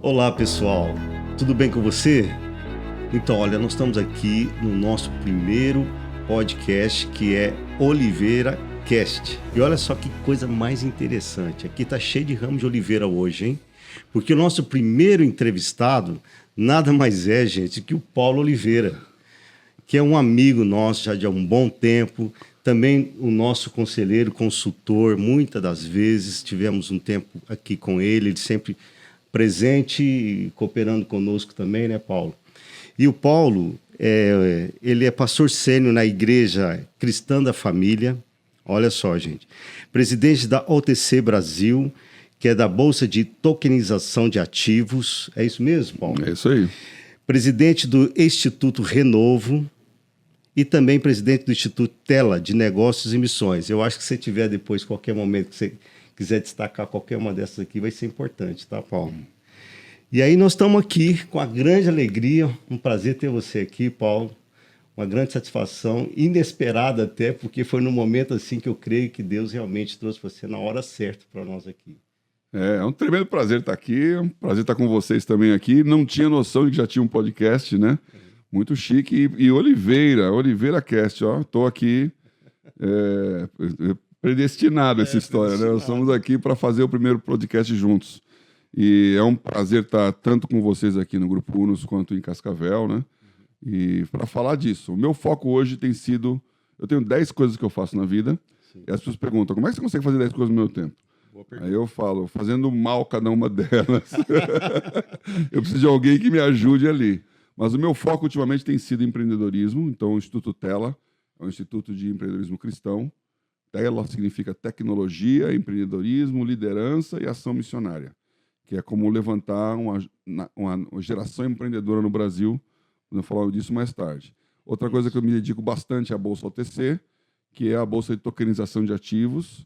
Olá pessoal, tudo bem com você? Então, olha, nós estamos aqui no nosso primeiro podcast que é Oliveira Cast. E olha só que coisa mais interessante, aqui tá cheio de ramos de oliveira hoje, hein? Porque o nosso primeiro entrevistado nada mais é, gente, que o Paulo Oliveira, que é um amigo nosso já de há um bom tempo, também o nosso conselheiro, consultor, muitas das vezes tivemos um tempo aqui com ele sempre presente e cooperando conosco também, né, Paulo? E o Paulo, ele é pastor sênior na Igreja Cristã da Família, olha só, gente, presidente da OTC Brasil, que é da Bolsa de Tokenização de Ativos, é isso mesmo, Paulo? É isso aí. Presidente do Instituto Renovo e também presidente do Instituto Tela de Negócios e Missões. Eu acho que se tiver depois, qualquer momento que você quiser destacar qualquer uma dessas aqui, vai ser importante, tá, Paulo? E aí nós estamos aqui com a grande alegria, um prazer ter você aqui, Paulo, uma grande satisfação, inesperada até, porque foi num momento assim que eu creio que Deus realmente trouxe você na hora certa para nós aqui. É um tremendo prazer estar aqui, um prazer estar com vocês também aqui. Não tinha noção de que já tinha um podcast, né? Muito chique. E Oliveira Cast, ó, tô aqui predestinado essa história, né? Nós estamos aqui para fazer o primeiro podcast juntos. E é um prazer estar tanto com vocês aqui no Grupo Unos quanto em Cascavel, né? E para falar disso, o meu foco hoje tem sido... Eu tenho 10 coisas que eu faço na vida. Sim. E as pessoas perguntam, como é que você consegue fazer 10 coisas no meu tempo? Aí eu falo, fazendo mal cada uma delas. Eu preciso de alguém que me ajude ali. Mas o meu foco ultimamente tem sido empreendedorismo. Então o Instituto Tela é um instituto de empreendedorismo cristão. Tela significa tecnologia, empreendedorismo, liderança e ação missionária, que é como levantar uma geração empreendedora no Brasil. Vou falar disso mais tarde. Outra coisa que eu me dedico bastante é a Bolsa OTC, que é a Bolsa de Tokenização de Ativos.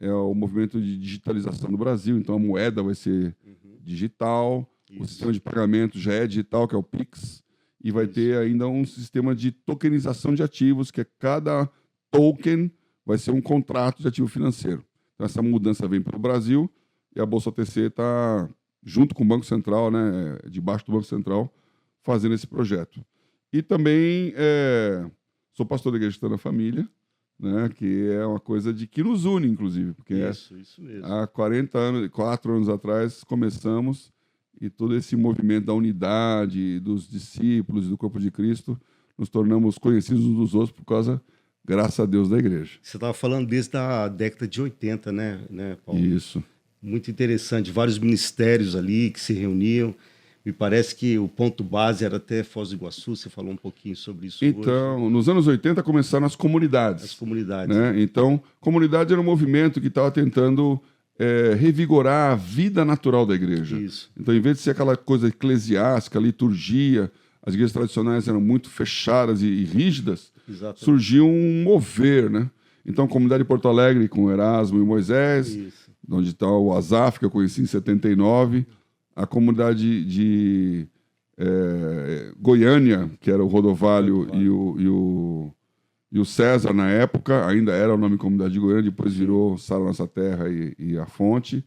É o movimento de digitalização do Brasil. Então a moeda vai ser digital, o sistema de pagamento já é digital, que é o Pix, e vai ter ainda um sistema de tokenização de ativos, que é cada token vai ser um contrato de ativo financeiro. Então, essa mudança vem para o Brasil e a Bolsa OTC está, junto com o Banco Central, né, debaixo do Banco Central, fazendo esse projeto. E também sou pastor da Igreja Cristã da Família, né, que é uma coisa que nos une, inclusive, porque isso mesmo. Há 4 anos atrás, começamos e todo esse movimento da unidade, dos discípulos e do corpo de Cristo, nos tornamos conhecidos uns dos outros por causa... Graças a Deus da igreja. Você estava falando desde a década de 80, né, Paulo? Isso. Muito interessante. Vários ministérios ali que se reuniam. Me parece que o ponto base era até Foz do Iguaçu. Você falou um pouquinho sobre isso então, hoje. Nos anos 80 começaram as comunidades. As comunidades. Né? Então, comunidade era um movimento que estava tentando revigorar a vida natural da igreja. Isso. Então, em vez de ser aquela coisa eclesiástica, liturgia, as igrejas tradicionais eram muito fechadas e rígidas. Exatamente. Surgiu um mover, né? Então, a comunidade de Porto Alegre, com Erasmo e Moisés, isso. Onde está o Azaf, que eu conheci em 79, a comunidade de Goiânia, que era o Rodovalho e o César, na época, ainda era o nome Comunidade de Goiânia, depois virou Sara Nossa Terra e a Fonte.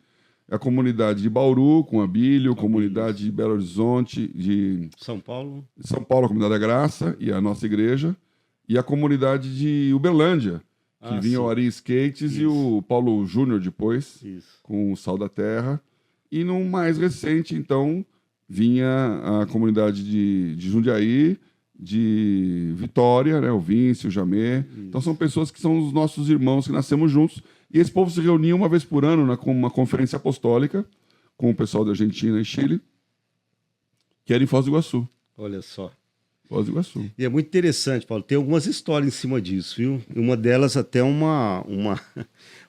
A comunidade de Bauru, com Abílio, comunidade de Belo Horizonte, de São Paulo, a Comunidade da Graça e a nossa igreja. E a comunidade de Uberlândia, que vinha o Ari Skates e o Paulo Júnior depois, com o Sal da Terra. E no mais recente, então, vinha a comunidade de Jundiaí, de Vitória, né, o Vinci, o Jamé. Então são pessoas que são os nossos irmãos que nascemos juntos. E esse povo se reunia uma vez por ano com uma conferência apostólica com o pessoal da Argentina e Chile, que era em Foz do Iguaçu. Olha só. Foz do Iguaçu. E é muito interessante, Paulo. Tem algumas histórias em cima disso, viu? Uma delas até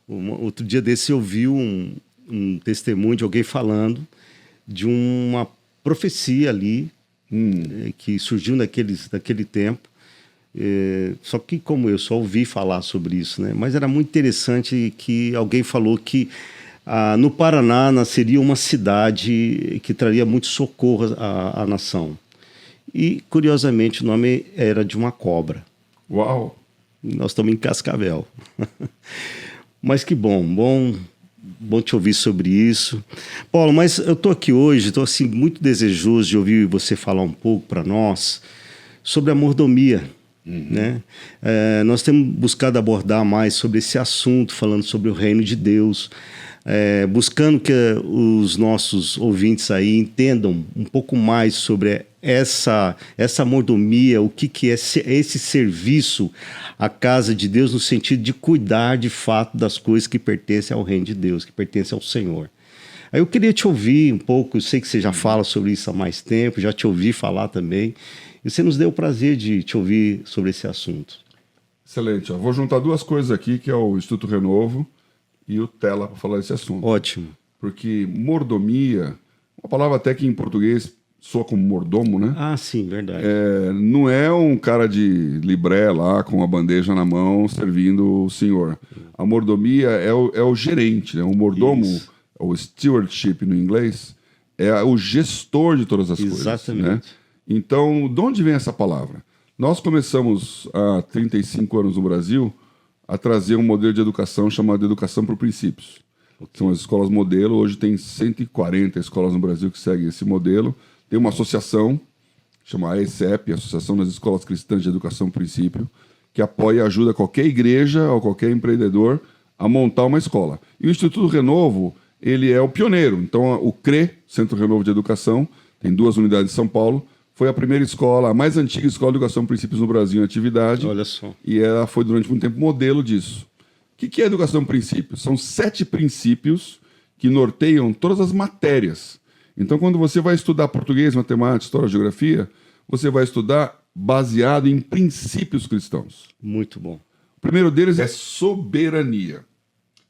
outro dia desse eu vi um testemunho de alguém falando de uma profecia ali que surgiu naquele tempo. Só que como eu só ouvi falar sobre isso, né? Mas era muito interessante que alguém falou que no Paraná nasceria uma cidade que traria muito socorro à nação. E, curiosamente, o nome era de uma cobra. Uau! Nós estamos em Cascavel. Mas que bom bom te ouvir sobre isso. Paulo, mas eu estou aqui hoje, estou assim, muito desejoso de ouvir você falar um pouco para nós sobre a mordomia. Né? Nós temos buscado abordar mais sobre esse assunto, falando sobre o reino de Deus, buscando que os nossos ouvintes aí entendam um pouco mais sobre essa mordomia, o que é esse serviço à casa de Deus, no sentido de cuidar de fato das coisas que pertencem ao reino de Deus, que pertencem ao Senhor. Aí eu queria te ouvir um pouco, eu sei que você já fala sobre isso há mais tempo, já te ouvi falar também, e você nos deu o prazer de te ouvir sobre esse assunto. Excelente. Vou juntar duas coisas aqui, que é o Instituto Renovo e o Tela, para falar desse assunto. Ótimo. Porque mordomia, uma palavra até que em português soa como mordomo, né? Ah, sim, verdade. Não é um cara de libré lá com a bandeja na mão servindo o senhor. A mordomia é o gerente, né? O mordomo, o stewardship no inglês, é o gestor de todas as coisas. Exatamente. Né? Então, de onde vem essa palavra? Nós começamos há 35 anos no Brasil a trazer um modelo de educação chamado Educação por Princípios. São as escolas modelo. Hoje tem 140 escolas no Brasil que seguem esse modelo. Tem uma associação, chama AECEP, Associação das Escolas Cristãs de Educação Princípio, que apoia e ajuda qualquer igreja ou qualquer empreendedor a montar uma escola. E o Instituto Renovo, ele é o pioneiro. Então, o CRE, Centro Renovo de Educação, tem 2 unidades em São Paulo, foi a primeira escola, a mais antiga escola de educação princípios no Brasil em atividade. Olha só. E ela foi, durante muito tempo, modelo disso. O que é educação princípios? São 7 princípios que norteiam todas as matérias. Então, quando você vai estudar português, matemática, história, geografia, você vai estudar baseado em princípios cristãos. Muito bom. O primeiro deles é soberania.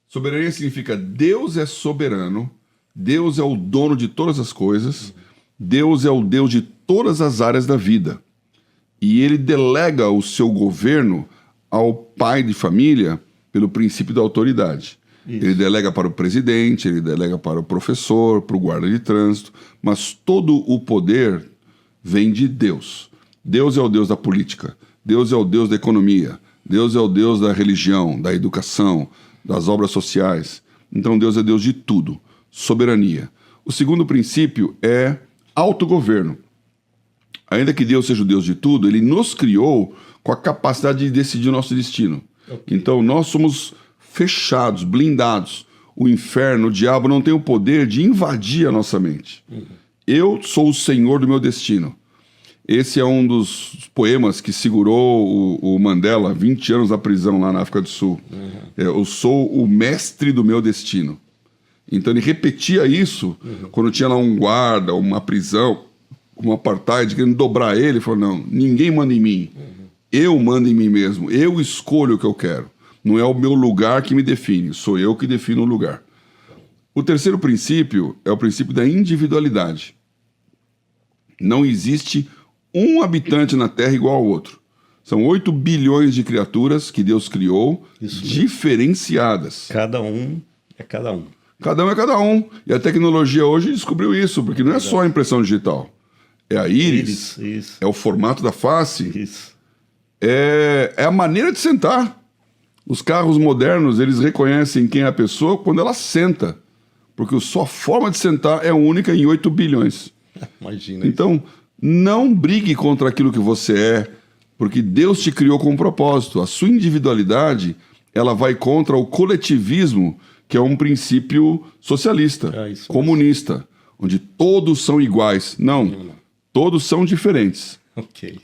Soberania significa Deus é soberano, Deus é o dono de todas as coisas, Deus é o Deus de todas as áreas da vida. E ele delega o seu governo ao pai de família pelo princípio da autoridade. Isso. Ele delega para o presidente, ele delega para o professor, para o guarda de trânsito, mas todo o poder vem de Deus. Deus é o Deus da política, Deus é o Deus da economia, Deus é o Deus da religião, da educação, das obras sociais. Então Deus é Deus de tudo, soberania. O segundo princípio é autogoverno. Ainda que Deus seja o Deus de tudo, ele nos criou com a capacidade de decidir o nosso destino. Okay. Então nós somos fechados, blindados. O inferno, o diabo não tem o poder de invadir a nossa mente. Eu sou o senhor do meu destino. Esse é um dos poemas que segurou o Mandela 20 anos na prisão lá na África do Sul. Eu sou o mestre do meu destino. Então ele repetia isso quando tinha lá um guarda, uma prisão, um apartheid, querendo dobrar ele. Ele falou, não, ninguém manda em mim. Eu mando em mim mesmo. Eu escolho o que eu quero. Não é o meu lugar que me define. Sou eu que defino o lugar. O terceiro princípio é o princípio da individualidade. Não existe um habitante na Terra igual ao outro. São 8 bilhões de criaturas que Deus criou, diferenciadas. Cada um é cada um. Cada um é cada um. E a tecnologia hoje descobriu isso, porque não é só a impressão digital. É a íris, é o formato da face, é a maneira de sentar. Os carros modernos, eles reconhecem quem é a pessoa quando ela senta, porque a sua forma de sentar é única em 8 bilhões. Imagina. Então, não brigue contra aquilo que você é, porque Deus te criou com um propósito. A sua individualidade, ela vai contra o coletivismo, que é um princípio socialista, comunista, onde todos são iguais. Não, todos são diferentes. Ok.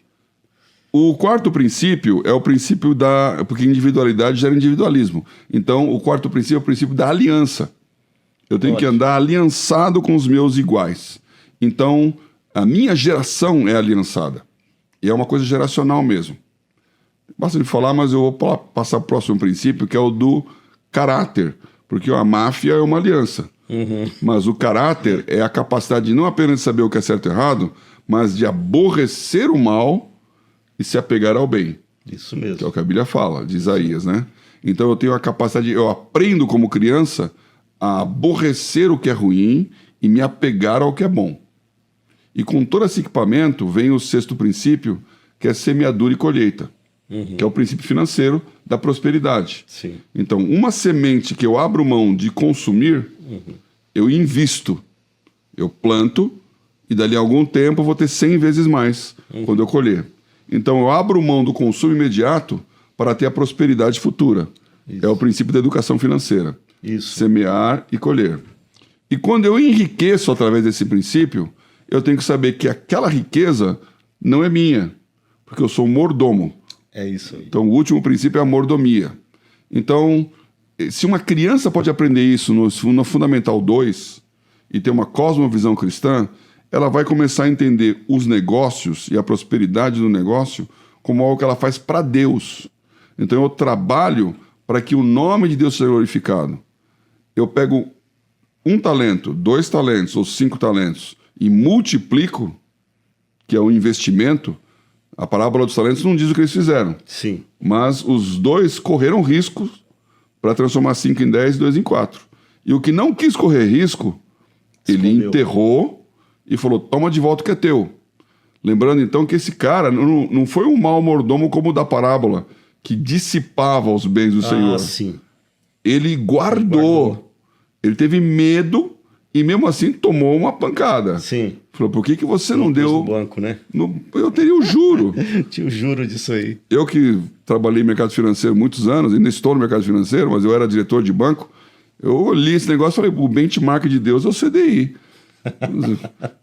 O quarto princípio é o princípio da... Porque individualidade gera individualismo. Então, o quarto princípio é o princípio da aliança. Eu tenho que andar aliançado com os meus iguais. Então, a minha geração é aliançada. E é uma coisa geracional mesmo. Basta de falar, mas eu vou passar para o próximo princípio, que é o do caráter. Porque a máfia é uma aliança. Mas o caráter é a capacidade de não apenas saber o que é certo e errado, mas de aborrecer o mal e se apegar ao bem. Isso mesmo. Que é o que a Bíblia fala, de Isaías, né? Então eu tenho a capacidade, eu aprendo como criança a aborrecer o que é ruim e me apegar ao que é bom. E com todo esse equipamento vem o sexto princípio, que é semeadura e colheita. que é o princípio financeiro da prosperidade. Sim. Então, uma semente que eu abro mão de consumir, eu invisto, eu planto, e dali a algum tempo eu vou ter 100 vezes mais quando eu colher. Então, eu abro mão do consumo imediato para ter a prosperidade futura. Isso. É o princípio da educação financeira. Isso. Semear e colher. E quando eu enriqueço através desse princípio, eu tenho que saber que aquela riqueza não é minha, porque eu sou um mordomo. É isso aí. Então, o último princípio é a mordomia. Então, se uma criança pode aprender isso no Fundamental 2 e ter uma cosmovisão cristã, ela vai começar a entender os negócios e a prosperidade do negócio como algo que ela faz para Deus. Então, eu trabalho para que o nome de Deus seja glorificado. Eu pego 1 talento, 2 talentos ou 5 talentos e multiplico, que é o investimento. A parábola dos talentos não diz o que eles fizeram. Sim. Mas os 2 correram risco para transformar 5 em 10 e 2 em 4. E o que não quis correr risco, ele enterrou e falou, toma de volta o que é teu. Lembrando então que esse cara não foi um mau mordomo como o da parábola, que dissipava os bens do Senhor. Sim. Ele guardou. Ele teve medo e mesmo assim tomou uma pancada. Sim. Falou, por que você não deu... no banco, né? Eu teria o juro. Tinha o juro disso aí. Eu que trabalhei em mercado financeiro muitos anos, ainda estou no mercado financeiro, mas eu era diretor de banco, eu olhei esse negócio e falei, o benchmark de Deus é o CDI.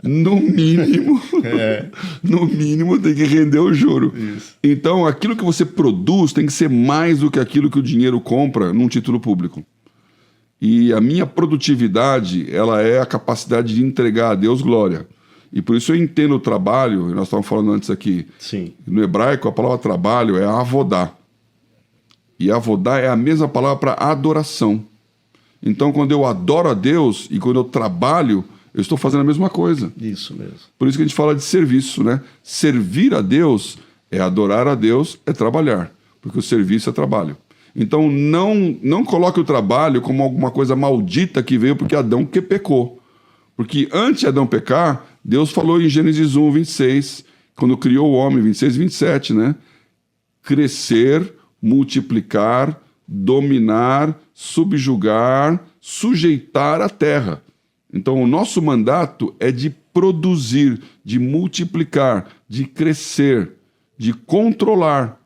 No mínimo tem que render o juro. Isso. Então, aquilo que você produz tem que ser mais do que aquilo que o dinheiro compra num título público. E a minha produtividade, ela é a capacidade de entregar a Deus glória. E por isso eu entendo o trabalho, nós estávamos falando antes aqui, Sim. no hebraico a palavra trabalho é avodá. E avodá é a mesma palavra para adoração. Então, quando eu adoro a Deus e quando eu trabalho, eu estou fazendo a mesma coisa. Isso mesmo. Por isso que a gente fala de serviço, né? Servir a Deus é adorar a Deus, é trabalhar. Porque o serviço é trabalho. Então, não coloque o trabalho como alguma coisa maldita que veio porque Adão que pecou. Porque antes de Adão pecar, Deus falou em Gênesis 1, 26, quando criou o homem, 26, 27, né? Crescer, multiplicar, dominar, subjugar, sujeitar a terra. Então, o nosso mandato é de produzir, de multiplicar, de crescer, de controlar.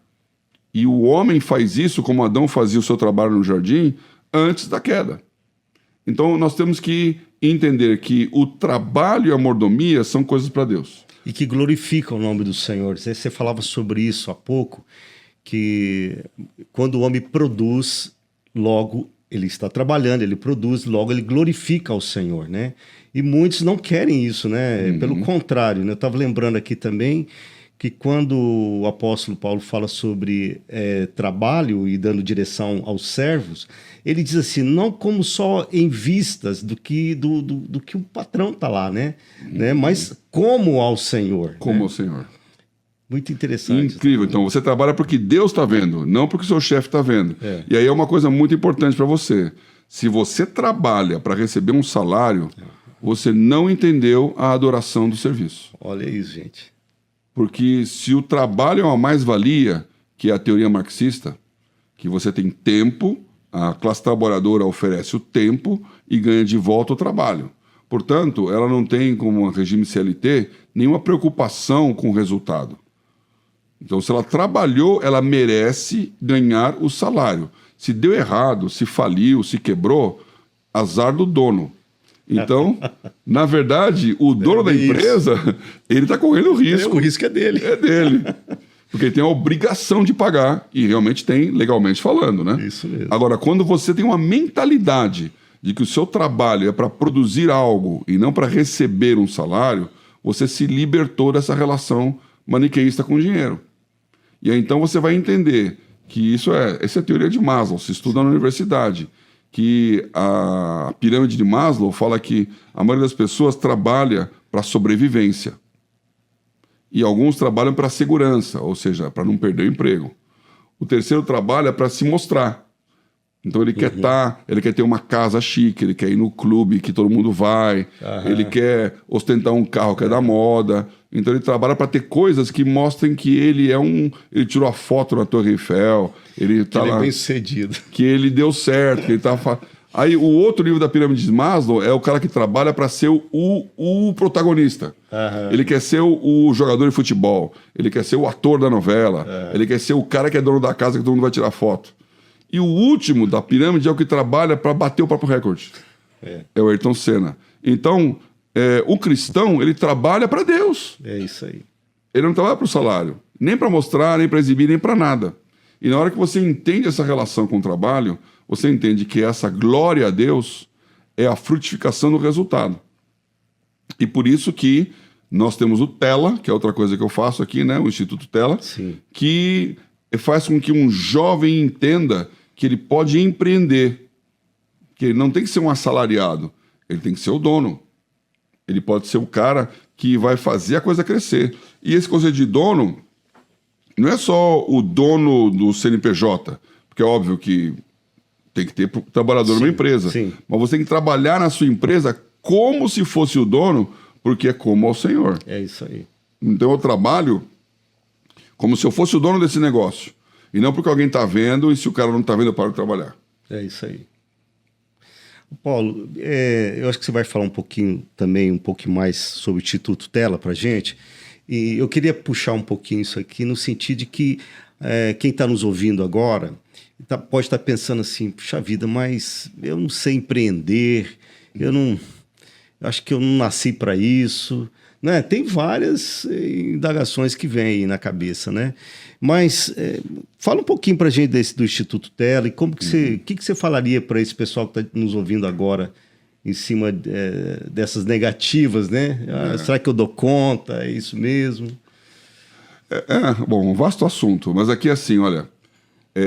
E o homem faz isso, como Adão fazia o seu trabalho no jardim, antes da queda. Então, nós temos que entender que o trabalho e a mordomia são coisas para Deus. E que glorificam o nome do Senhor. Você falava sobre isso há pouco, que quando o homem produz, logo ele está trabalhando, ele produz, logo ele glorifica ao Senhor, né? E muitos não querem isso, né? Pelo contrário, né? Eu estava lembrando aqui também que quando o apóstolo Paulo fala sobre trabalho e dando direção aos servos, ele diz assim, não como só em vistas do que o patrão está lá, né? Mas como ao Senhor. Como né? ao Senhor. Muito interessante. Incrível. Então, você trabalha porque Deus está vendo, não porque o seu chefe está vendo. E aí é uma coisa muito importante para você. Se você trabalha para receber um salário, você não entendeu a adoração do serviço. Olha isso, gente. Porque se o trabalho é uma mais-valia, que é a teoria marxista, que você tem tempo, a classe trabalhadora oferece o tempo e ganha de volta o trabalho. Portanto, ela não tem, como um regime CLT, nenhuma preocupação com o resultado. Então, se ela trabalhou, ela merece ganhar o salário. Se deu errado, se faliu, se quebrou, azar do dono. Então, na verdade, o dono da empresa, ele está correndo risco. O risco é dele. É dele. Porque ele tem a obrigação de pagar, e realmente tem, legalmente falando, né? Isso mesmo. Agora, quando você tem uma mentalidade de que o seu trabalho é para produzir algo e não para receber um salário, você se libertou dessa relação maniqueísta com o dinheiro. E aí, então, você vai entender que essa é a teoria de Maslow, se estuda na universidade, que a pirâmide de Maslow fala que a maioria das pessoas trabalha para sobrevivência. E alguns trabalham para segurança, ou seja, para não perder o emprego. O terceiro trabalho é para se mostrar. Então ele quer ele quer ter uma casa chique, ele quer ir no clube que todo mundo vai, ele quer ostentar um carro que é da moda. Então ele trabalha para ter coisas que mostrem que ele ele tirou a foto na Torre Eiffel, ele tá ele lá, é bem sucedido. que ele deu certo, que ele tá Aí o outro nível da pirâmide de Maslow é o cara que trabalha para ser o protagonista. Ele quer ser o jogador de futebol, ele quer ser o ator da novela, ele quer ser o cara que é dono da casa que todo mundo vai tirar foto. E o último da pirâmide é o que trabalha para bater o próprio recorde. É o Ayrton Senna. Então, o cristão, ele trabalha para Deus. É isso aí. Ele não trabalha para o salário, nem para mostrar, nem para exibir, nem para nada. E na hora que você entende essa relação com o trabalho, você entende que essa glória a Deus é a frutificação do resultado. E por isso que nós temos o Tela, que é outra coisa que eu faço aqui, né? O Instituto Tela, que faz com que um jovem entenda que ele pode empreender, que ele não tem que ser um assalariado, ele tem que ser o dono. Ele pode ser o cara que vai fazer a coisa crescer. E esse conceito de dono não é só o dono do CNPJ, porque é óbvio que tem que ter trabalhador numa empresa. Mas você tem que trabalhar na sua empresa como se fosse o dono, porque é como ao Senhor. É isso aí. Então eu trabalho como se eu fosse o dono desse negócio. E não porque alguém está vendo, e se o cara não está vendo, eu paro de trabalhar. É isso aí. Paulo, eu acho que você vai falar um pouquinho mais sobre o Instituto Tela para a gente. E eu queria puxar um pouquinho isso aqui no sentido de que quem está nos ouvindo agora pode estar pensando assim, puxa vida, mas eu não sei empreender, eu acho que eu não nasci para isso, né? Tem várias indagações que vêm aí na cabeça, né? Mas fala um pouquinho para a gente do Instituto Tela e como que que você falaria para esse pessoal que está nos ouvindo agora em cima dessas negativas, né? Será que eu dou conta? É isso mesmo? Bom, um vasto assunto, mas aqui assim, olha,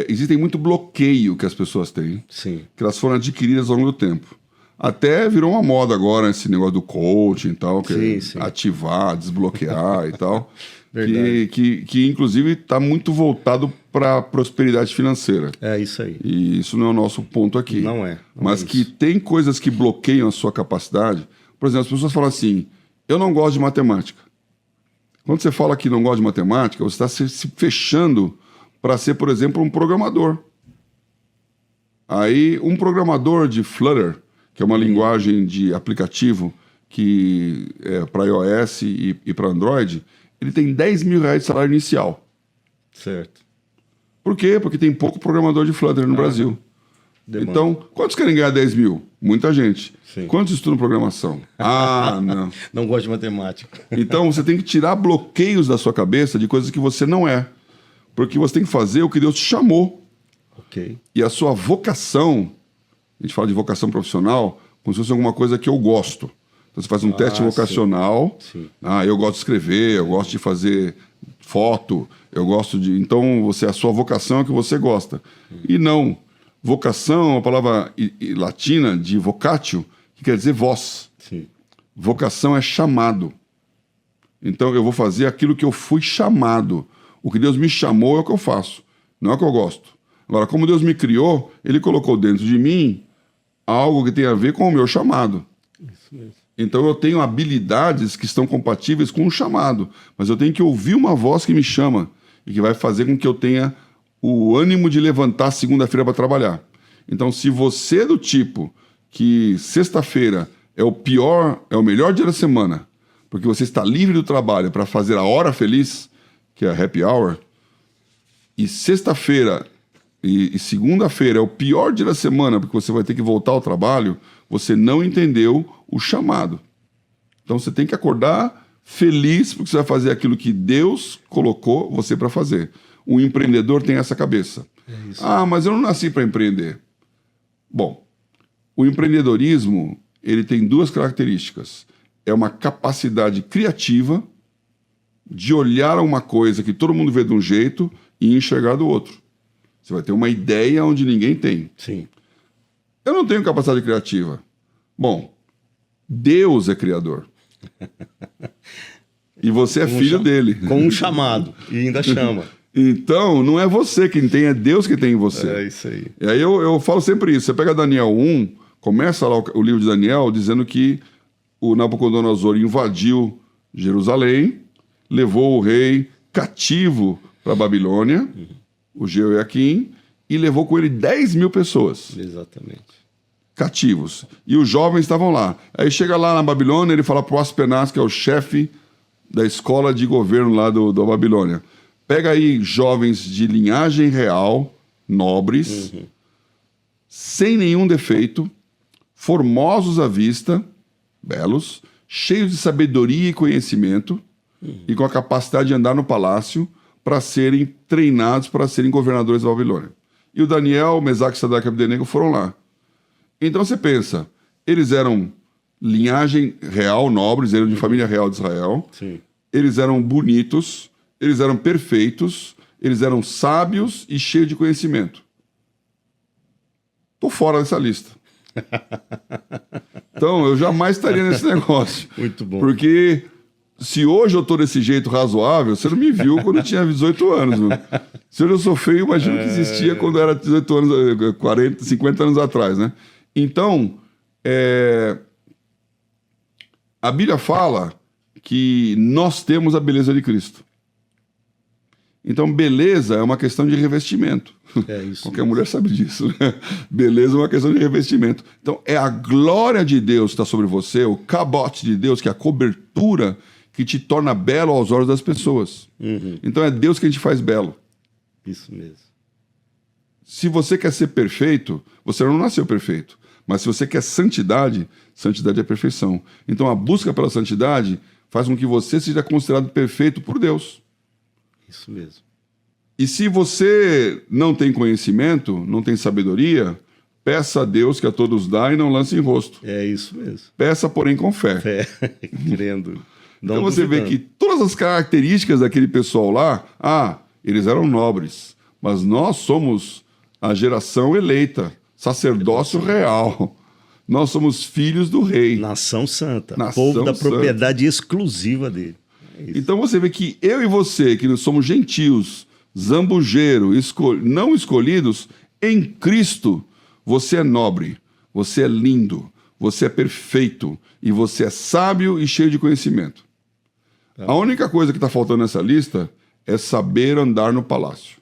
existem muito bloqueio que as pessoas têm, que elas foram adquiridas ao longo do tempo. Até virou uma moda agora esse negócio do coaching e tal, que é ativar, desbloquear e tal. Que inclusive está muito voltado para a prosperidade financeira. É isso aí. E isso não é o nosso ponto aqui. Não é. Mas que tem coisas que bloqueiam a sua capacidade. Por exemplo, as pessoas falam assim, eu não gosto de matemática. Quando você fala que não gosta de matemática, você está se fechando para ser, por exemplo, um programador. Aí, um programador de Flutter, que é uma linguagem de aplicativo que é para iOS e para Android, ele tem R$10 mil de salário inicial. Certo. Por quê? Porque tem pouco programador de Flutter no Brasil. Demanda. Então, quantos querem ganhar 10 mil? Muita gente. Quantos estudam programação? Não. Não gosto de matemática. Então, você tem que tirar bloqueios da sua cabeça de coisas que você não é. Porque você tem que fazer o que Deus te chamou. E a sua vocação, a gente fala de vocação profissional, como se fosse alguma coisa que eu gosto. Então, você faz um teste vocacional. Eu gosto de escrever, eu gosto de fazer foto, eu gosto de... Então, a sua vocação é o que você gosta. E não. Vocação é uma palavra latina de vocatio, que quer dizer voz. Vocação é chamado. Então, eu vou fazer aquilo que eu fui chamado. O que Deus me chamou é o que eu faço, não é o que eu gosto. Agora, como Deus me criou, Ele colocou dentro de mim algo que tem a ver com o meu chamado. Isso mesmo. Então, eu tenho habilidades que estão compatíveis com o chamado, mas eu tenho que ouvir uma voz que me chama e que vai fazer com que eu tenha o ânimo de levantar segunda-feira para trabalhar. Então, se você é do tipo que sexta-feira é o melhor dia da semana, porque você está livre do trabalho para fazer a hora feliz, que é a happy hour, e sexta-feira e segunda-feira é o pior dia da semana, porque você vai ter que voltar ao trabalho, você não entendeu o chamado. Então, você tem que acordar feliz porque você vai fazer aquilo que Deus colocou você para fazer. O empreendedor tem essa cabeça. Mas eu não nasci para empreender. Bom, o empreendedorismo, ele tem duas características. É uma capacidade criativa de olhar uma coisa que todo mundo vê de um jeito e enxergar do outro. Você vai ter uma ideia onde ninguém tem. Eu não tenho capacidade criativa. Bom, Deus é criador. E você é filho dele. Com um chamado. E ainda chama. Então, não é você quem tem, é Deus que tem em você. É isso aí. E aí eu falo sempre isso. Você pega Daniel 1, começa lá o livro de Daniel dizendo que o Nabucodonosor invadiu Jerusalém, levou o rei cativo para a Babilônia, o Jeoiaquim, e levou com ele 10 mil pessoas. Exatamente. Cativos. E os jovens estavam lá. Aí chega lá na Babilônia, ele fala para o Aspenaz, que é o chefe da escola de governo lá da Babilônia. Pega aí jovens de linhagem real, nobres, sem nenhum defeito, formosos à vista, belos, cheios de sabedoria e conhecimento, e com a capacidade de andar no palácio para serem treinados para serem governadores da Babilônia. E o Daniel, Mesaque, Sadraque e Abdenego foram lá. Então você pensa, eles eram linhagem real, nobres, eram de família real de Israel, Sim. eles eram bonitos, eles eram perfeitos, eles eram sábios e cheios de conhecimento. Tô fora dessa lista. Então, eu jamais estaria nesse negócio. Muito bom. Porque se hoje eu tô desse jeito razoável, você não me viu quando eu tinha 18 anos. Meu. Se hoje eu sou feio, imagino que existia quando eu era 18 anos, 40, 50 anos atrás, né? Então, a Bíblia fala que nós temos a beleza de Cristo. Então, beleza é uma questão de revestimento. É isso. Qualquer mulher sabe disso, né? Beleza é uma questão de revestimento. Então, é a glória de Deus que está sobre você, o cabote de Deus, que é a cobertura que te torna belo aos olhos das pessoas. Então, é Deus que a gente faz belo. Isso mesmo. Se você quer ser perfeito, você não nasceu perfeito. Mas se você quer santidade, santidade é perfeição. Então, a busca pela santidade faz com que você seja considerado perfeito por Deus. Isso mesmo. E se você não tem conhecimento, não tem sabedoria, peça a Deus que a todos dá e não lance em rosto. É isso mesmo. Peça, porém, com fé. Fé, crendo. Então você vê que todas as características daquele pessoal lá, eles eram nobres, mas nós somos a geração eleita, sacerdócio real. Nós somos filhos do rei. Nação santa. Nação povo da santa. propriedade exclusiva dele. Então você vê que eu e você, que nós somos gentios, zambujeiro, não escolhidos, em Cristo, você é nobre, você é lindo, você é perfeito e você é sábio e cheio de conhecimento. A única coisa que está faltando nessa lista é saber andar no palácio.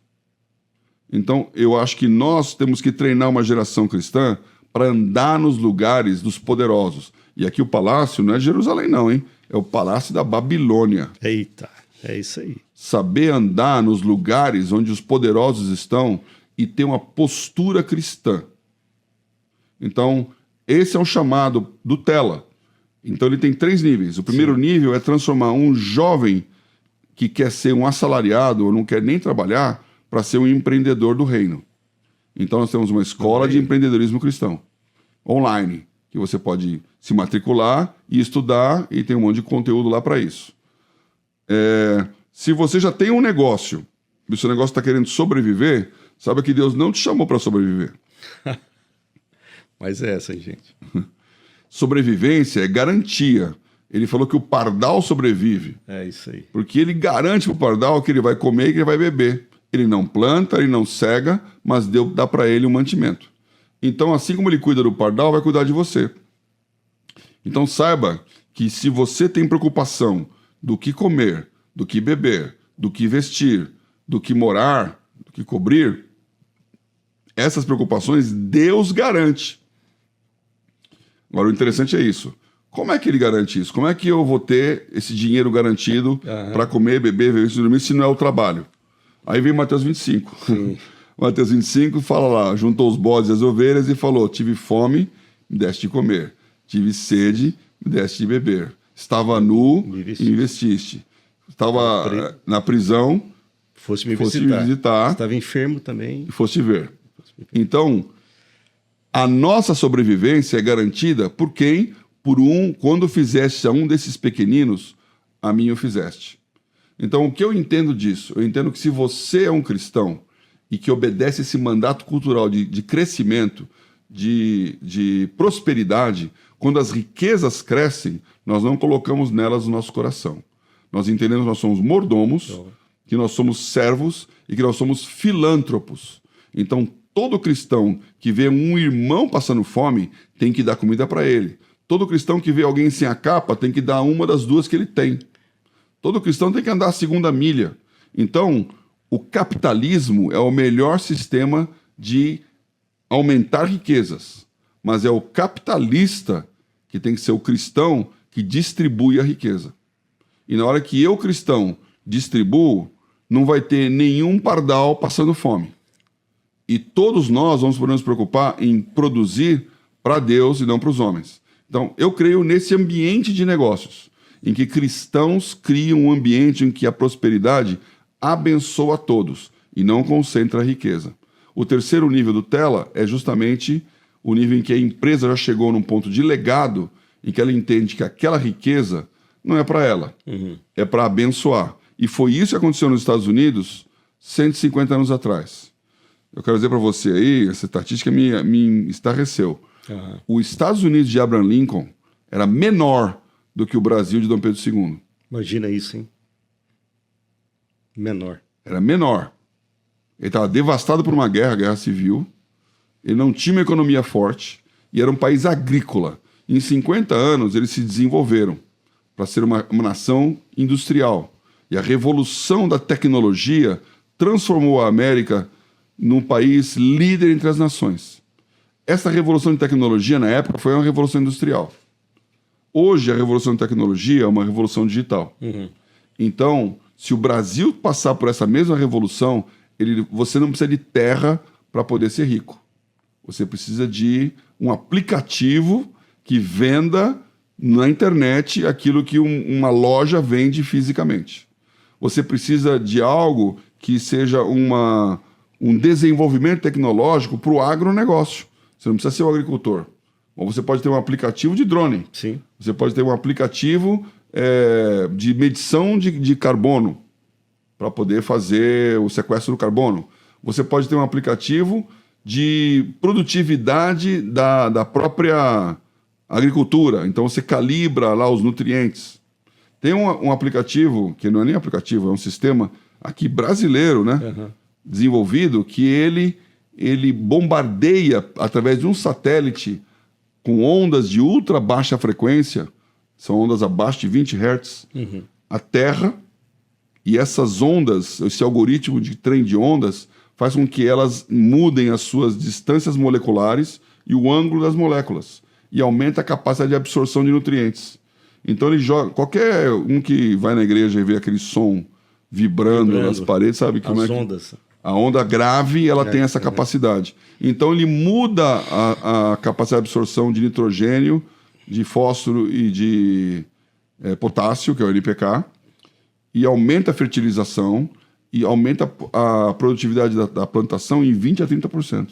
Então, eu acho que nós temos que treinar uma geração cristã para andar nos lugares dos poderosos. E aqui o palácio não é Jerusalém não, hein? É o palácio da Babilônia. Eita, é isso aí. Saber andar nos lugares onde os poderosos estão e ter uma postura cristã. Então, esse é o chamado do Tela. Então, ele tem 3 níveis. O primeiro nível é transformar um jovem que quer ser um assalariado ou não quer nem trabalhar para ser um empreendedor do reino. Então, nós temos uma escola de empreendedorismo cristão, online, que você pode se matricular e estudar, e tem um monte de conteúdo lá para isso. Se você já tem um negócio, e o seu negócio está querendo sobreviver, saiba que Deus não te chamou para sobreviver. Mas é essa, gente. Sobrevivência é garantia. Ele falou que o pardal sobrevive. É isso aí. Porque ele garante para o pardal que ele vai comer e que ele vai beber. Ele não planta, ele não cega, mas Deus dá para ele um mantimento. Então, assim como ele cuida do pardal, vai cuidar de você. Então, saiba que se você tem preocupação do que comer, do que beber, do que vestir, do que morar, do que cobrir, essas preocupações Deus garante. Agora, o interessante é isso. Como é que ele garante isso? Como é que eu vou ter esse dinheiro garantido para comer, beber, vestir e dormir se não é o trabalho? Aí vem Mateus 25. Mateus 25 fala lá, juntou os bodes e as ovelhas e falou, tive fome, me deste de comer. Tive sede, me deste de beber. Estava nu e me vestiste. Estava na prisão, foste me visitar. Estava enfermo também. E foste ver. Então, a nossa sobrevivência é garantida por quem? Quando fizeste a um desses pequeninos, a mim o fizeste. Então, o que eu entendo disso? Eu entendo que se você é um cristão e que obedece esse mandato cultural de crescimento, de prosperidade, quando as riquezas crescem, nós não colocamos nelas o nosso coração. Nós entendemos que nós somos mordomos que nós somos servos e que nós somos filântropos. Então, todo cristão que vê um irmão passando fome tem que dar comida para ele. Todo cristão que vê alguém sem a capa tem que dar uma das duas que ele tem. Todo cristão tem que andar a segunda milha. Então, o capitalismo é o melhor sistema de aumentar riquezas. Mas é o capitalista que tem que ser o cristão que distribui a riqueza. E na hora que eu, cristão, distribuo, não vai ter nenhum pardal passando fome. E todos nós vamos poder nos preocupar em produzir para Deus e não para os homens. Então, eu creio nesse ambiente de negócios, em que cristãos criam um ambiente em que a prosperidade abençoa a todos e não concentra a riqueza. O terceiro nível do Tela é justamente o nível em que a empresa já chegou num ponto de legado, em que ela entende que aquela riqueza não é para ela, é para abençoar. E foi isso que aconteceu nos Estados Unidos 150 anos atrás. Eu quero dizer para você aí, essa estatística me estarreceu. Os Estados Unidos de Abraham Lincoln era menor do que o Brasil de Dom Pedro II. Imagina isso, hein? Menor. Era menor. Ele estava devastado por uma guerra civil. Ele não tinha uma economia forte e era um país agrícola. Em 50 anos, eles se desenvolveram para ser uma nação industrial. E a revolução da tecnologia transformou a América num país líder entre as nações. Essa revolução de tecnologia, na época, foi uma revolução industrial. Hoje, a revolução de tecnologia é uma revolução digital. Então, se o Brasil passar por essa mesma revolução, você não precisa de terra para poder ser rico. Você precisa de um aplicativo que venda na internet aquilo que uma loja vende fisicamente. Você precisa de algo que seja um desenvolvimento tecnológico para o agronegócio. Você não precisa ser o agricultor. Ou você pode ter um aplicativo de drone. Sim. Você pode ter um aplicativo de medição de carbono para poder fazer o sequestro do carbono. Você pode ter um aplicativo de produtividade da própria agricultura. Então você calibra lá os nutrientes. Tem um aplicativo, que não é nem aplicativo, é um sistema aqui brasileiro, né? Desenvolvido, que ele bombardeia através de um satélite com ondas de ultra baixa frequência, são ondas abaixo de 20 Hz, a Terra, e essas ondas, esse algoritmo de trem de ondas, faz com que elas mudem as suas distâncias moleculares e o ângulo das moléculas, e aumenta a capacidade de absorção de nutrientes. Então ele joga, qualquer um que vai na igreja e vê aquele som vibrando nas paredes, sabe como as é que... ondas. A onda grave, ela tem essa capacidade. Então, ele muda a capacidade de absorção de nitrogênio, de fósforo e de potássio, que é o NPK, e aumenta a fertilização e aumenta a produtividade da plantação em 20% a 30%.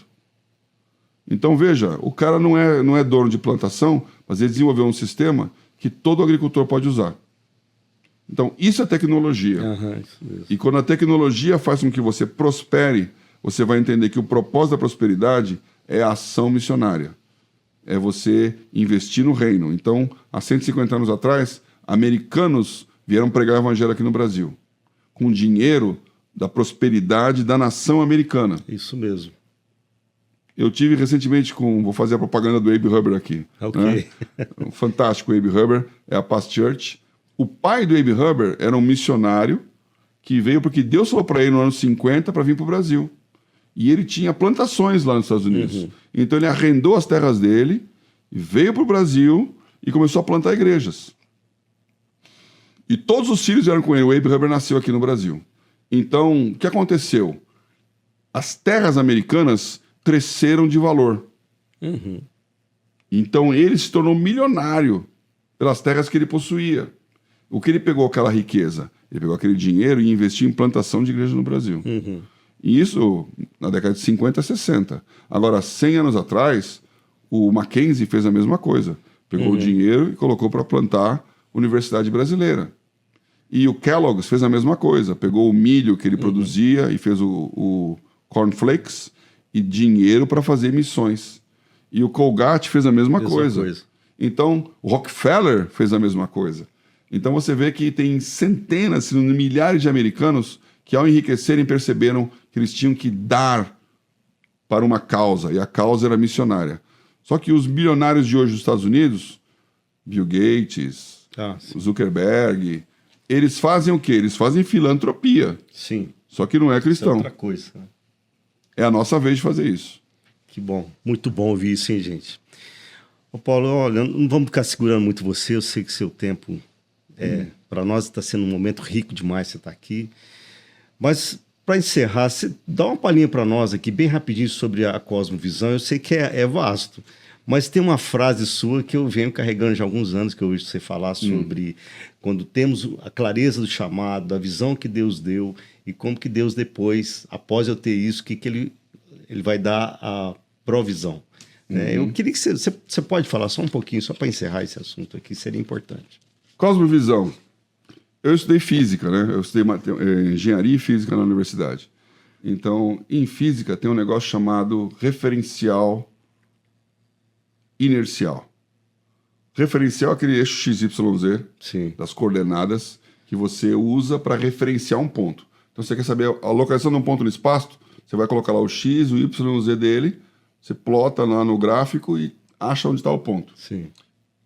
Então, veja, o cara não é dono de plantação, mas ele desenvolveu um sistema que todo agricultor pode usar. Então, isso é tecnologia. Isso mesmo. E quando a tecnologia faz com que você prospere, você vai entender que o propósito da prosperidade é a ação missionária. É você investir no reino. Então, há 150 anos atrás, americanos vieram pregar o evangelho aqui no Brasil, com dinheiro da prosperidade da nação americana. Isso mesmo. Eu tive recentemente vou fazer a propaganda do Abe Huber aqui. Ok. Né? Um fantástico Abe Huber, é a Past Church. O pai do Abe Huber era um missionário que veio porque Deus falou para ele no ano 50 para vir para o Brasil. E ele tinha plantações lá nos Estados Unidos. Então ele arrendou as terras dele, veio para o Brasil e começou a plantar igrejas. E todos os filhos vieram com ele. O Abe Huber nasceu aqui no Brasil. Então, o que aconteceu? As terras americanas cresceram de valor. Então ele se tornou milionário pelas terras que ele possuía. O que ele pegou aquela riqueza? Ele pegou aquele dinheiro e investiu em plantação de igreja no Brasil. E isso na década de 50 a 60. Agora, 100 anos atrás, o Mackenzie fez a mesma coisa. Pegou o dinheiro e colocou para plantar Universidade Brasileira. E o Kellogg's fez a mesma coisa. Pegou o milho que ele produzia e fez o Cornflakes e dinheiro para fazer missões. E o Colgate fez a mesma coisa. Então, o Rockefeller fez a mesma coisa. Então você vê que tem centenas, se não milhares de americanos que ao enriquecerem perceberam que eles tinham que dar para uma causa, e a causa era missionária. Só que os bilionários de hoje dos Estados Unidos, Bill Gates, Zuckerberg, eles fazem o quê? Eles fazem filantropia. Sim. Só que não é cristão. É outra coisa. Né? É a nossa vez de fazer isso. Que bom. Muito bom ouvir isso, hein, gente? Ô Paulo, olha, não vamos ficar segurando muito você. Eu sei que seu tempo, para nós, está sendo um momento rico demais você estar aqui. Mas, para encerrar, você dá uma palhinha para nós aqui, bem rapidinho, sobre a cosmovisão. Eu sei que é vasto, mas tem uma frase sua que eu venho carregando já há alguns anos, que eu ouvi você falar sobre quando temos a clareza do chamado, da visão que Deus deu, e como que Deus depois, após eu ter isso, que ele vai dar a provisão. Né? Eu queria que você pode falar só um pouquinho, só para encerrar esse assunto aqui, seria importante. Cosmovisão. Eu estudei física, né? Eu estudei engenharia e física na universidade. Então, em física tem um negócio chamado referencial inercial. Referencial é aquele eixo XYZ, Sim. das coordenadas, que você usa para referenciar um ponto. Então, você quer saber a localização de um ponto no espaço, você vai colocar lá o X, o Y, o Z dele, você plota lá no gráfico e acha onde está o ponto. Sim.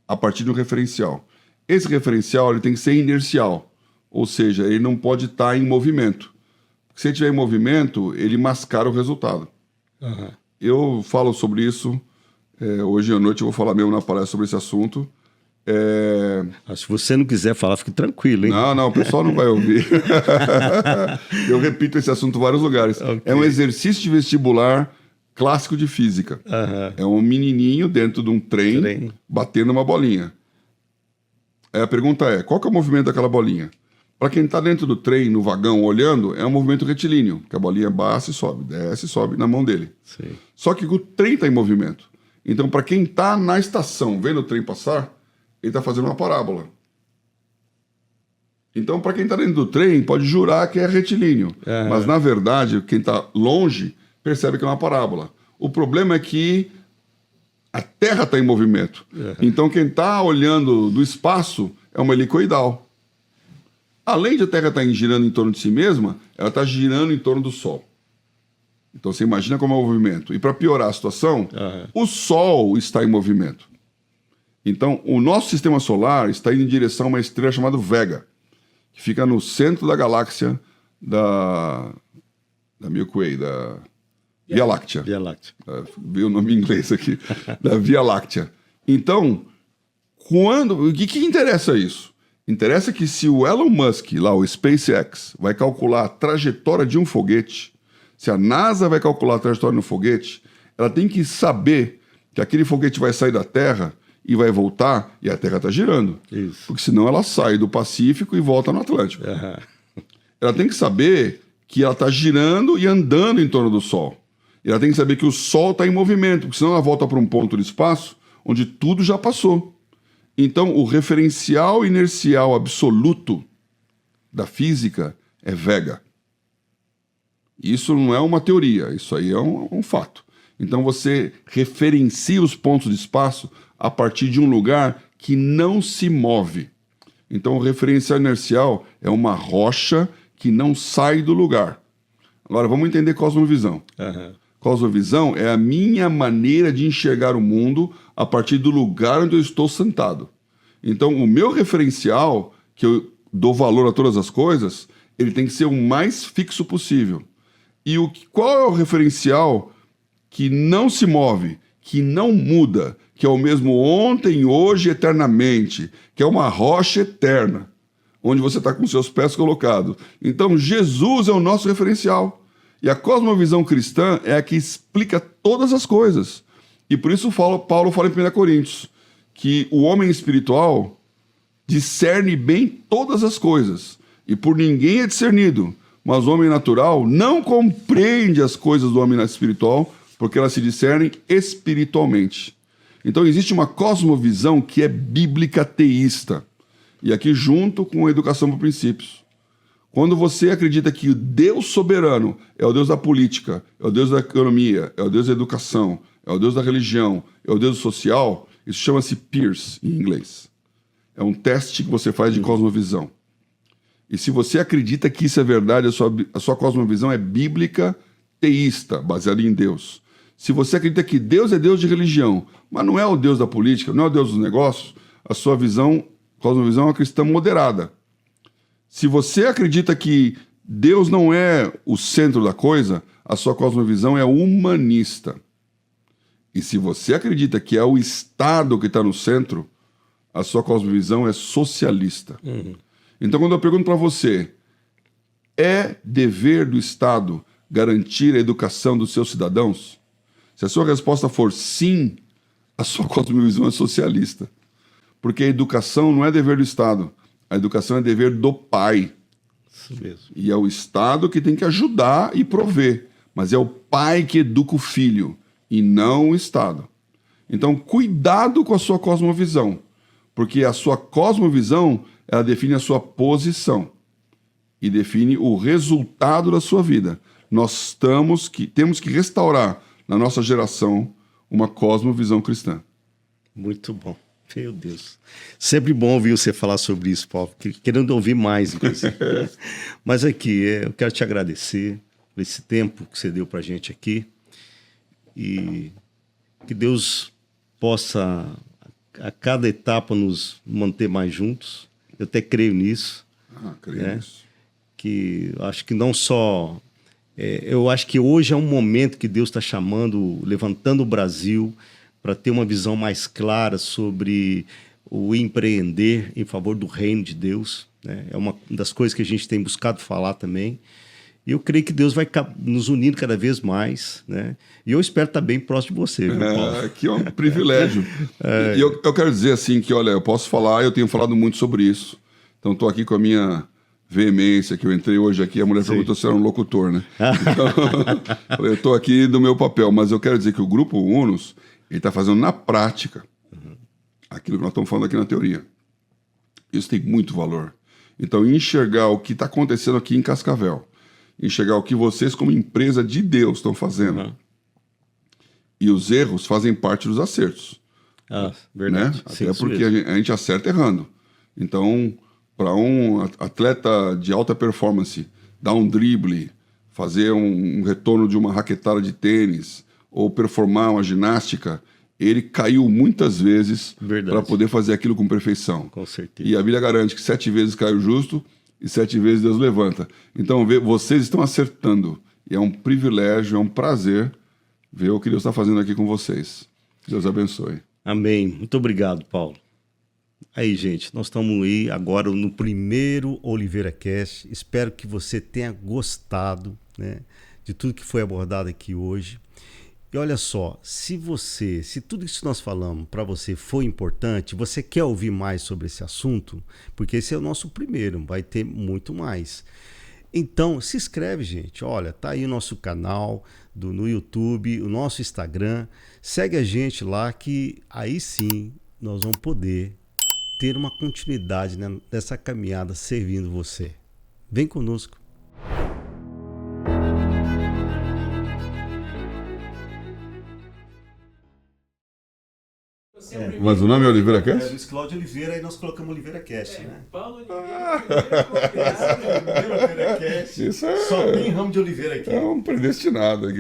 A partir de um referencial. Esse referencial ele tem que ser inercial, ou seja, ele não pode estar em movimento. Se ele estiver em movimento, ele mascara o resultado. Uhum. Eu falo sobre isso, hoje à noite eu vou falar mesmo na palestra sobre esse assunto. Se você não quiser falar, fique tranquilo, hein? Não, o pessoal não vai ouvir. Eu repito esse assunto em vários lugares. Okay. É um exercício de vestibular clássico de física. Uhum. É um menininho dentro de um trem batendo uma bolinha. Aí a pergunta é, qual que é o movimento daquela bolinha? Para quem está dentro do trem, no vagão, olhando, é um movimento retilíneo, que a bolinha desce e sobe na mão dele. Sim. Só que o trem está em movimento. Então, para quem está na estação, vendo o trem passar, ele está fazendo uma parábola. Então, para quem está dentro do trem, pode jurar que é retilíneo. Uhum. Mas, na verdade, quem está longe percebe que é uma parábola. O problema é que a Terra está em movimento. Uhum. Então, quem está olhando do espaço é uma helicoidal. Além de a Terra estar girando em torno de si mesma, ela está girando em torno do Sol. Então, você imagina como é o movimento. E para piorar a situação, o Sol está em movimento. Então, o nosso sistema solar está indo em direção a uma estrela chamada Vega, que fica no centro da galáxia da Milky Way, da Via Láctea. Via Láctea. Veio o nome em inglês aqui. Da Via Láctea. Então, o que interessa isso? Interessa que se o Elon Musk, lá o SpaceX, vai calcular a trajetória de um foguete, se a NASA vai calcular a trajetória no foguete, ela tem que saber que aquele foguete vai sair da Terra e vai voltar e a Terra está girando. Isso. Porque senão ela sai do Pacífico e volta no Atlântico. Uhum. Ela tem que saber que ela está girando e andando em torno do Sol. E ela tem que saber que o Sol está em movimento, porque senão ela volta para um ponto do espaço onde tudo já passou. Então, o referencial inercial absoluto da física é Vega. Isso não é uma teoria, isso aí é um fato. Então, você referencia os pontos de espaço a partir de um lugar que não se move. Então, o referencial inercial é uma rocha que não sai do lugar. Agora, vamos entender cosmovisão. Uhum. Cosmovisão é a minha maneira de enxergar o mundo a partir do lugar onde eu estou sentado. Então, o meu referencial, que eu dou valor a todas as coisas, ele tem que ser o mais fixo possível. E qual é o referencial que não se move, que não muda, que é o mesmo ontem, hoje, eternamente, que é uma rocha eterna, onde você está com seus pés colocados. Então, Jesus é o nosso referencial. E a cosmovisão cristã é a que explica todas as coisas. E por isso Paulo fala em 1 Coríntios, que o homem espiritual discerne bem todas as coisas, e por ninguém é discernido, mas o homem natural não compreende as coisas do homem espiritual, porque elas se discernem espiritualmente. Então existe uma cosmovisão que é bíblica teísta, e aqui junto com a educação por princípios. Quando você acredita que o Deus soberano é o Deus da política, é o Deus da economia, é o Deus da educação, é o Deus da religião, é o Deus social, isso chama-se Peirce em inglês. É um teste que você faz de cosmovisão. E se você acredita que isso é verdade, a sua cosmovisão é bíblica, teísta, baseada em Deus. Se você acredita que Deus é Deus de religião, mas não é o Deus da política, não é o Deus dos negócios, a sua cosmovisão é uma cristã moderada. Se você acredita que Deus não é o centro da coisa, a sua cosmovisão é humanista. E se você acredita que é o Estado que está no centro, a sua cosmovisão é socialista. Então, quando eu pergunto para você, é dever do Estado garantir a educação dos seus cidadãos? Se a sua resposta for sim, a sua cosmovisão é socialista. Porque a educação não é dever do Estado, a educação é dever do pai. Isso mesmo. E é o Estado que tem que ajudar e prover, mas é o pai que educa o filho, e não o Estado. Então, cuidado com a sua cosmovisão, porque a sua cosmovisão, ela define a sua posição e define o resultado da sua vida. Nós temos que restaurar na nossa geração uma cosmovisão cristã. Muito bom. Meu Deus. Sempre bom ouvir você falar sobre isso, Paulo, querendo ouvir mais, inclusive. Mas aqui, eu quero te agradecer por esse tempo que você deu pra gente aqui e que Deus possa, a cada etapa, nos manter mais juntos. Eu até creio nisso. Creio nisso. Que acho que não só... eu acho que hoje é um momento que Deus está chamando, levantando o Brasil para ter uma visão mais clara sobre o empreender em favor do reino de Deus, né? É uma das coisas que a gente tem buscado falar também. E eu creio que Deus vai nos unindo cada vez mais, né? E eu espero estar bem próximo de você, viu, Paulo? Que é um privilégio. E eu quero dizer assim que, olha, eu posso falar, eu tenho falado muito sobre isso. Então, estou aqui com a minha veemência, que eu entrei hoje aqui, a mulher perguntou se eu era um locutor, né? Então, eu estou aqui do meu papel, mas eu quero dizer que o Grupo Unos, ele está fazendo na prática aquilo que nós estamos falando aqui na teoria. Isso tem muito valor. Então, enxergar o que está acontecendo aqui em Cascavel, enxergar o que vocês, como empresa de Deus, estão fazendo. E os erros fazem parte dos acertos. Verdade. Né? Até porque a gente acerta errando. Então, para um atleta de alta performance dar um drible, fazer um retorno de uma raquetada de tênis, ou performar uma ginástica, ele caiu muitas vezes para poder fazer aquilo com perfeição. Com certeza. E a Bíblia garante que 7 vezes cai o justo e 7 vezes Deus levanta. Então, vocês estão acertando. E é um privilégio, é um prazer ver o que Deus está fazendo aqui com vocês. Deus abençoe. Amém. Muito obrigado, Paulo. Aí, gente, nós estamos aí agora no primeiro Oliveira Cast. Espero que você tenha gostado, né, de tudo que foi abordado aqui hoje. E olha só, se tudo isso que nós falamos para você foi importante, você quer ouvir mais sobre esse assunto, porque esse é o nosso primeiro, vai ter muito mais. Então, se inscreve, gente. Olha, tá aí o nosso canal no YouTube, o nosso Instagram. Segue a gente lá que aí sim nós vamos poder ter uma continuidade, né, dessa caminhada servindo você. Vem conosco. Mas o nome é Oliveira Cast? Luiz Cláudio Oliveira, e nós colocamos Oliveira Cast, né? Paulo Oliveira. Oliveira Cast. Isso é... Só tem ramo de Oliveira aqui. É um predestinado aqui.